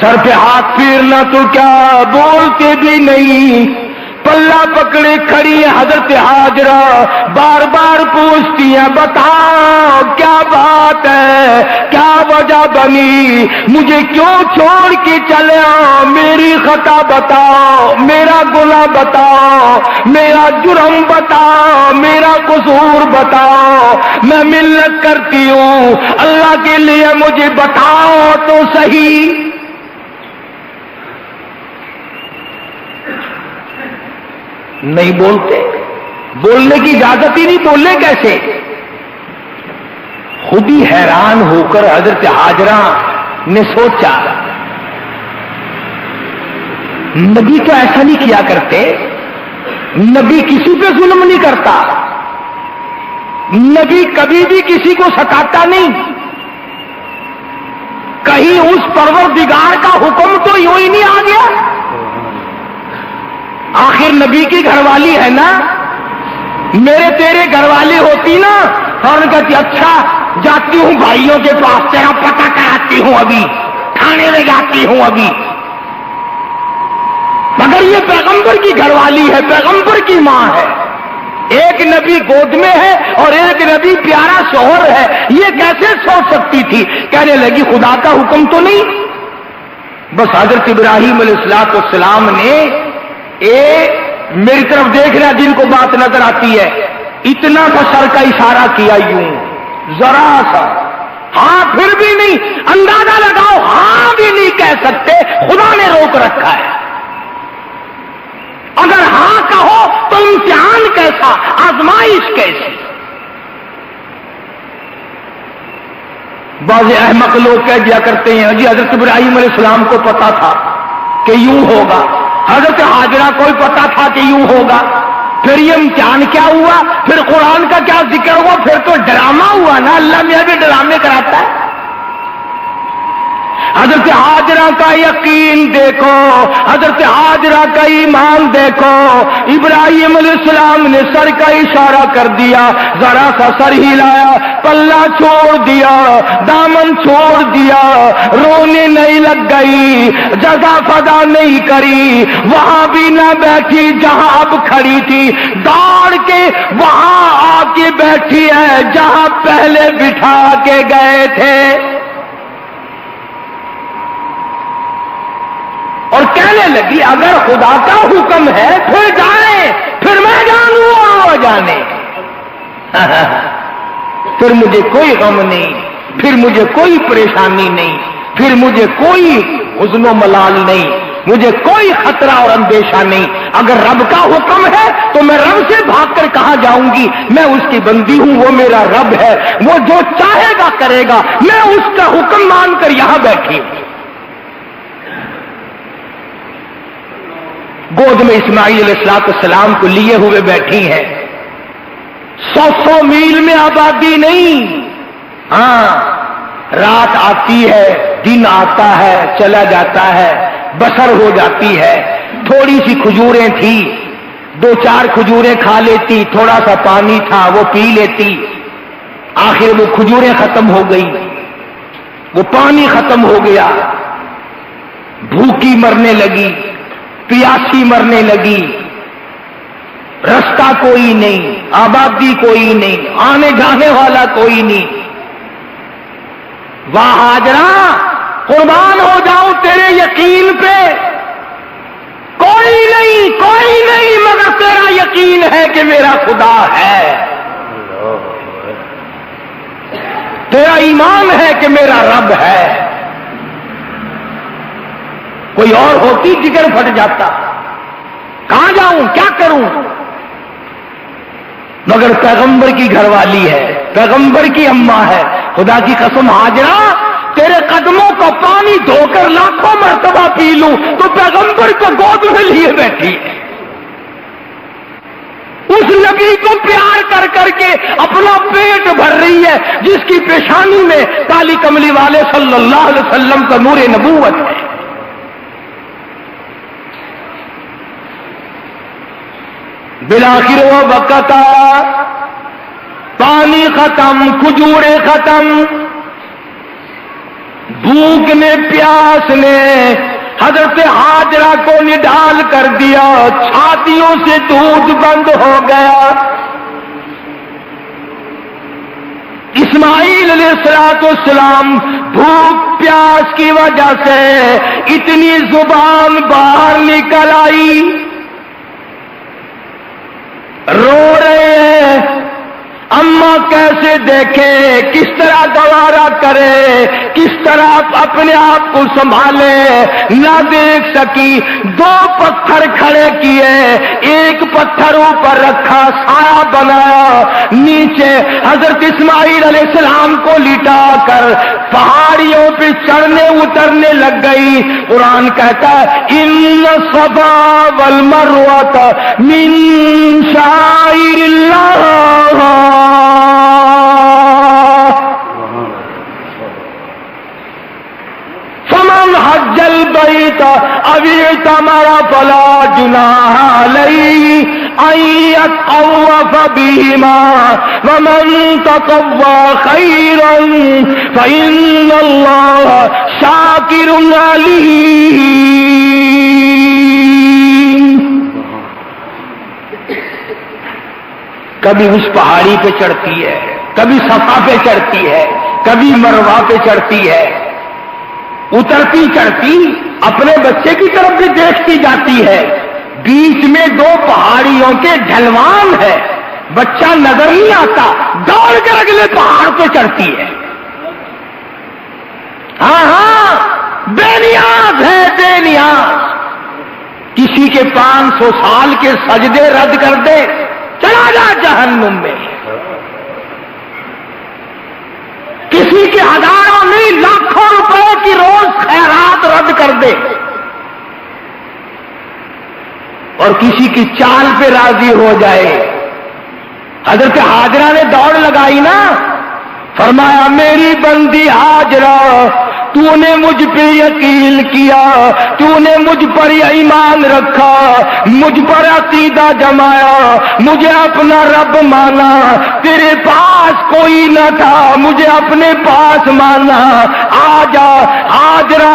سر پہ ہاتھ پھیرنا تو کیا، بولتے بھی نہیں، پلہ پکڑے کھڑی ہے حضرت ہاجرہ، بار بار پوچھتی ہے بتاؤ کیا بات ہے، کیا وجہ بنی، مجھے کیوں چھوڑ کے چلے آؤ، میری خطا بتاؤ، میرا گناہ بتاؤ، میرا جرم بتاؤ، میرا قصور بتاؤ، میں منت کرتی ہوں اللہ کے لیے مجھے بتاؤ تو صحیح۔ نہیں بولتے، بولنے کی اجازت ہی نہیں، بولنے کیسے؟ خود ہی حیران ہو کر حضرت ہاجرہ نے سوچا نبی تو ایسا نہیں کیا کرتے، نبی کسی پہ ظلم نہیں کرتا، نبی کبھی بھی کسی کو ستاتا نہیں، کہیں اس پروردگار کا حکم تو یوں ہی نہیں آ گیا؟ آخر نبی کی گھر والی ہے نا، میرے تیرے گھر والی ہوتی نا، اور کہتی اچھا جاتی ہوں بھائیوں کے پاس، تیرا پتہ کراتی ہوں، ابھی تھانے میں جاتی ہوں ابھی۔ مگر یہ پیغمبر کی گھر والی ہے، پیغمبر کی ماں ہے، ایک نبی گود میں ہے اور ایک نبی پیارا شوہر ہے، یہ کیسے سوچ سکتی تھی؟ کہنے لگی خدا کا حکم تو نہیں۔ بس حضرت ابراہیم علیہ السلام نے میری طرف دیکھ رہا جن کو بات نظر آتی ہے، اتنا سا سر کا اشارہ کیا یوں ذرا سا، ہاں پھر بھی نہیں، اندازہ لگاؤ ہاں بھی نہیں کہہ سکتے، خدا نے روک رکھا ہے۔ اگر ہاں کہو تو امتحان کیسا، آزمائش کیسی؟ بعض احمق لوگ کہہ دیا کرتے ہیں جی حضرت ابراہیم علیہ السلام کو پتا تھا کہ یوں ہوگا، حضرت ہاجرہ کو پتا تھا کہ یوں ہوگا، پھر یہ امتحان کیا ہوا، پھر قرآن کا کیا ذکر ہوا، پھر تو ڈرامہ ہوا نا، اللہ میاں بھی ڈرامے کراتا ہے۔ حضرت ہاجرہ کا یقین دیکھو، حضرت ہاجرہ کا ایمان دیکھو، ابراہیم علیہ السلام نے سر کا اشارہ کر دیا، ذرا سا سر ہلایا، پلہ چھوڑ دیا، دامن چھوڑ دیا، رونے نہیں لگ گئی، جزا فدا نہیں کری، وہاں بھی نہ بیٹھی جہاں اب کھڑی تھی، دوڑ کے وہاں آ کے بیٹھی ہے جہاں پہلے بٹھا کے گئے تھے، اور کہنے لگی اگر خدا کا حکم ہے پھر جائیں، پھر میں جانوں اور وہ جانے، پھر مجھے کوئی غم نہیں، پھر مجھے کوئی پریشانی نہیں، پھر مجھے کوئی حزن و ملال نہیں، مجھے کوئی خطرہ اور اندیشہ نہیں۔ اگر رب کا حکم ہے تو میں رب سے بھاگ کر کہاں جاؤں گی؟ میں اس کی بندی ہوں، وہ میرا رب ہے، وہ جو چاہے گا کرے گا، میں اس کا حکم مان کر یہاں بیٹھی ہوں۔ گود میں اسماعیل علیہ السلام کو لیے ہوئے بیٹھی ہیں، 100 میل میں آبادی نہیں، ہاں رات آتی ہے، دن آتا ہے، چلا جاتا ہے، بسر ہو جاتی ہے، تھوڑی سی کھجوریں تھی، 2-4 کھجوریں کھا لیتی، تھوڑا سا پانی تھا وہ پی لیتی، آخر وہ کھجوریں ختم ہو گئی، وہ پانی ختم ہو گیا، بھوکی مرنے لگی، پیاسی مرنے لگی، رستہ کوئی نہیں، آبادی کوئی نہیں، آنے جانے والا کوئی نہیں۔ واہ ہاجرہ قربان ہو جاؤں تیرے یقین پہ، کوئی نہیں مگر تیرا یقین ہے کہ میرا خدا ہے، تیرا ایمان ہے کہ میرا رب ہے۔ کوئی اور ہوتی جگر پھٹ جاتا، کہاں جاؤں کیا کروں؟ مگر پیغمبر کی گھر والی ہے، پیغمبر کی اماں ہے. خدا کی قسم ہاجرہ تیرے قدموں کو پانی دھو کر لاکھوں مرتبہ پی لوں تو پیغمبر کو گود میں لیے بیٹھی ہے. اس نبی کو پیار کر کر کے اپنا پیٹ بھر رہی ہے جس کی پیشانی میں کالی کملی والے صلی اللہ علیہ وسلم کا نور نبوت ہے. بالآخر وہ وقت پانی ختم، کھجورے ختم، بھوک نے پیاس نے حضرت حاجرہ کو نڈال کر دیا، چھاتیوں سے دودھ بند ہو گیا. اسماعیل علیہ السلام بھوک پیاس کی وجہ سے اتنی زبان باہر نکل آئی، رو رہے ہیں. اماں کیسے دیکھے، کس طرح گوارا کرے، کس طرح اپنے آپ کو سنبھالے، نہ دیکھ سکی. دو پتھر کھڑے کیے، ایک پتھر اوپر رکھا، سایہ بنایا، نیچے حضرت اسماعیل علیہ السلام کو لٹا کر پہاڑیوں پہ چڑھنے اترنے لگ گئی. قرآن کہتا ہے ان الصفا والمروہ من شعائر اللہ فمن حج البیت او اعتمر فلا جناح علیہ ان یطوف بہما ومن تطوع خیرا فإن اللہ شاکر علیم. کبھی اس پہاڑی پہ چڑھتی ہے، کبھی صفا پہ چڑھتی ہے، کبھی مروہ پہ چڑھتی ہے. اترتی چڑھتی اپنے بچے کی طرف بھی دیکھتی جاتی ہے. بیچ میں دو پہاڑیوں کے ڈھلوان ہے، بچہ نظر نہیں آتا، دوڑ کر اگلے پہاڑ پہ چڑھتی ہے. ہاں ہاں بے نیاز ہے، بے نیاز. کسی کے 500 سال کے سجدے رد کر دے، چلا جا جہنم میں. کسی کے ہزاروں نہیں لاکھوں روپے کی روز خیرات رد کر دے اور کسی کی چال پہ راضی ہو جائے. حضرت حاجرہ نے دوڑ لگائی نا، فرمایا میری بندی حاجرہ تو نے مجھ پہ یقین کیا، تو نے مجھ پر ایمان رکھا، مجھ پر عقیدہ جمایا، مجھے اپنا رب مانا. تیرے پاس کوئی نہ تھا، مجھے اپنے پاس مانا. آجا حاجرہ،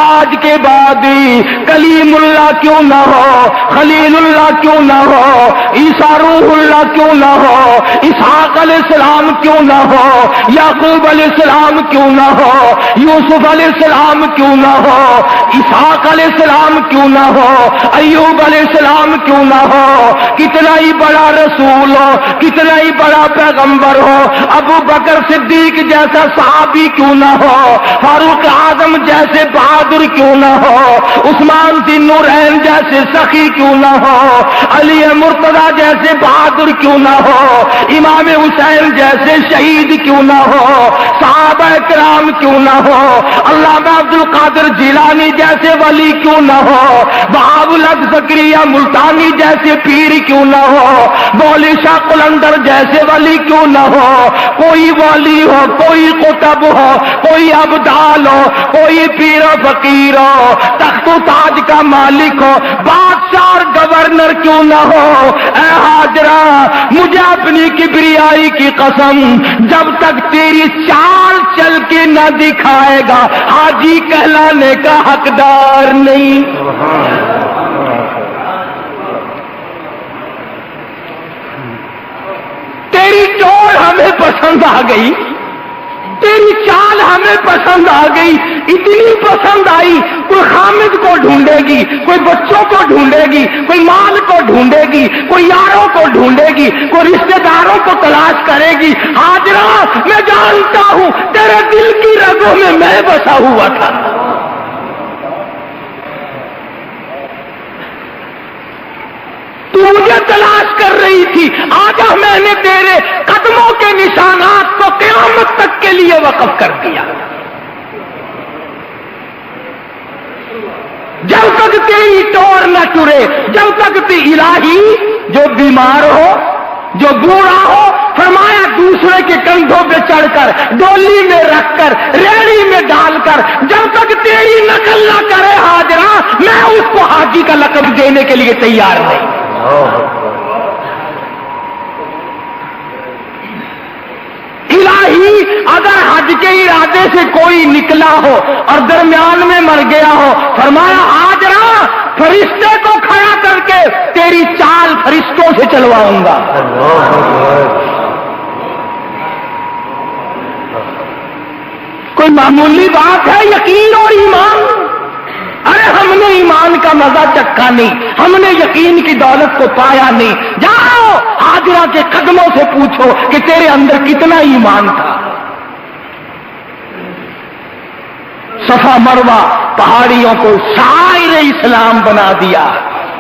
آج کے بعد کلیم اللہ کیوں نہ ہو، خلیل اللہ کیوں نہ ہو، عیسیٰ روح اللہ کیوں نہ ہو، اسحاق علیہ السلام کیوں نہ ہو، یعقوب علیہ السلام کیوں نہ ہو، یوسف علیہ السلام کیوں نہ ہو، اسحاق علیہ السلام کیوں نہ ہو، ایوب علیہ السلام کیوں نہ ہو. کتنا ہی بڑا رسول ہو، کتنا ہی بڑا پیغمبر ہو، ابو بکر صدیق جیسا صحابی کیوں نہ ہو، فاروق اعظم جیسے بہادر کیوں نہ ہو، عثمان ذی نورین جیسے سخی کیوں نہ ہو، علی مرتضی جیسے بہادر کیوں نہ ہو، امام حسین جیسے شہید کیوں نہ ہو، صحابہ کرام کیوں نہ ہو، علامہ عبد القادر جیلانی جیسے ولی کیوں نہ ہو، بہاء الحق زکریا ملتانی جیسے پیر کیوں نہ ہو، مولوی شاہ قلندر جیسے ولی کیوں نہ ہو. کوئی ولی ہو، کوئی قطب ہو، کوئی ابدال ہو، کوئی پیر و فقیر ہو، تخت و تاج کا مالک ہو، بادشاہ اور گورنر کیوں نہ ہو. اے حاجرہ مجھے اپنی کبریائی کی قسم، جب تک تیری چال چل کے نہ دکھائے گا حاجی کہلانے کا حقدار نہیں. تیری ٹول ہمیں پسند آ گئی، تیری چال ہمیں پسند آ گئی، اتنی پسند آئی کوئی خامد کو ڈھونڈے گی، کوئی بچوں کو ڈھونڈے گی، کوئی مال کو ڈھونڈے گی، کوئی یاروں کو ڈھونڈے گی، کوئی رشتہ داروں کو تلاش کرے گی. حاجرہ میں جانتا ہوں تیرے دل کی رگوں میں بسا ہوا تھا. تو مجھے تلاش کر رہی تھی، آجا میں نے تیرے قدموں کے نشانات کو قیامت تک کے لیے وقف کر دیا۔ جب تک تیری ٹور نہ ٹرے، جب تک الہی جو بیمار ہو، جو بوڑھا ہو، فرمایا دوسرے کے کندھوں پہ چڑھ کر، ڈولی میں رکھ کر، ریڑی میں ڈال کر، جب تک تیری نقل نہ کرے حاجرہ، میں اس کو حاجی کا لقب دینے کے لیے تیار نہیں۔ الہی اگر حج کے ارادے سے کوئی نکلا ہو اور درمیان میں مر گیا ہو، فرمایا حاجرہ فرشتے کو کھڑا کر کے تیری چال فرشتوں سے چلواؤں گا۔ کوئی معمولی بات ہے یقین اور ایمان؟ ارے ہم نے ایمان کا مزہ چکھا نہیں، ہم نے یقین کی دولت کو پایا نہیں۔ جاؤ حاجرہ کے قدموں سے پوچھو کہ تیرے اندر کتنا ایمان تھا۔ صفا مروہ پہاڑیوں کو شاعر اسلام بنا دیا۔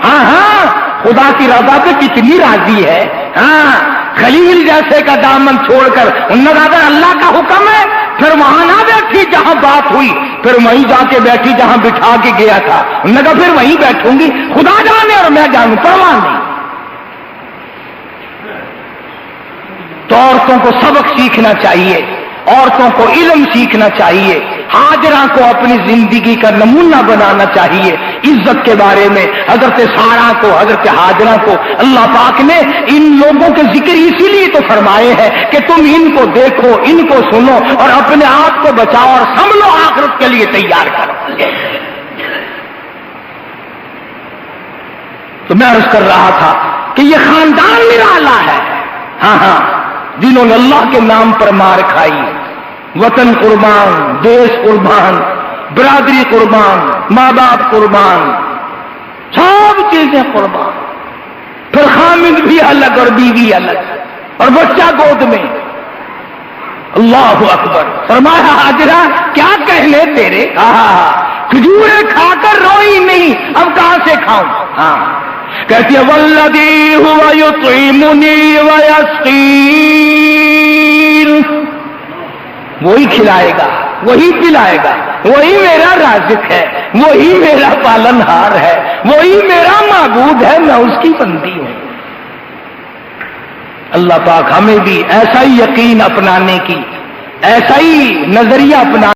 ہاں ہاں خدا کی رضا پہ کتنی راضی ہے۔ ہاں خلیل جیسے کا دامن چھوڑ کر انہوں نے کہا اگر اللہ کا حکم ہے پھر وہاں نہ بیٹھی جہاں بات ہوئی، پھر وہیں جا کے بیٹھی جہاں بٹھا کے گیا تھا۔ انہوں نے کہا پھر وہیں بیٹھوں گی، خدا جانے اور میں جانوں، پرواہ نہیں۔ تو عورتوں کو سبق سیکھنا چاہیے، عورتوں کو علم سیکھنا چاہیے، حاجرہ کو اپنی زندگی کا نمونہ بنانا چاہیے۔ عزت کے بارے میں حضرت سارہ کو، حضرت حاجرہ کو اللہ پاک نے ان لوگوں کے ذکر اسی لیے تو فرمائے ہیں کہ تم ان کو دیکھو، ان کو سنو اور اپنے آپ کو بچاؤ اور سنبھلو، آخرت کے لیے تیار کرو۔ تو میں عرض کر رہا تھا کہ یہ خاندان نرالا ہے، ہاں ہاں، جنہوں نے اللہ کے نام پر مار کھائی، وطن قربان، دیش قربان، برادری قربان، ماں باپ قربان، سب چیزیں قربان، پھر خامد بھی الگ اور بیوی الگ اور بچہ گود میں۔ اللہ اکبر۔ فرمایا حاجرہ کیا کہنے تیرے، کھجوریں کھا کر روئی نہیں، اب کہاں سے کھاؤں؟ ہاں کہتی ہے والذی ہوا یطعمنی ویسقین، وہی کھلائے گا، وہی پلائے گا، وہی میرا رازق ہے، وہی میرا پالن ہار ہے، وہی میرا معبود ہے، میں اس کی بندی ہوں۔ اللہ پاک ہمیں بھی ایسا ہی یقین اپنانے کی، ایسا ہی نظریہ اپنا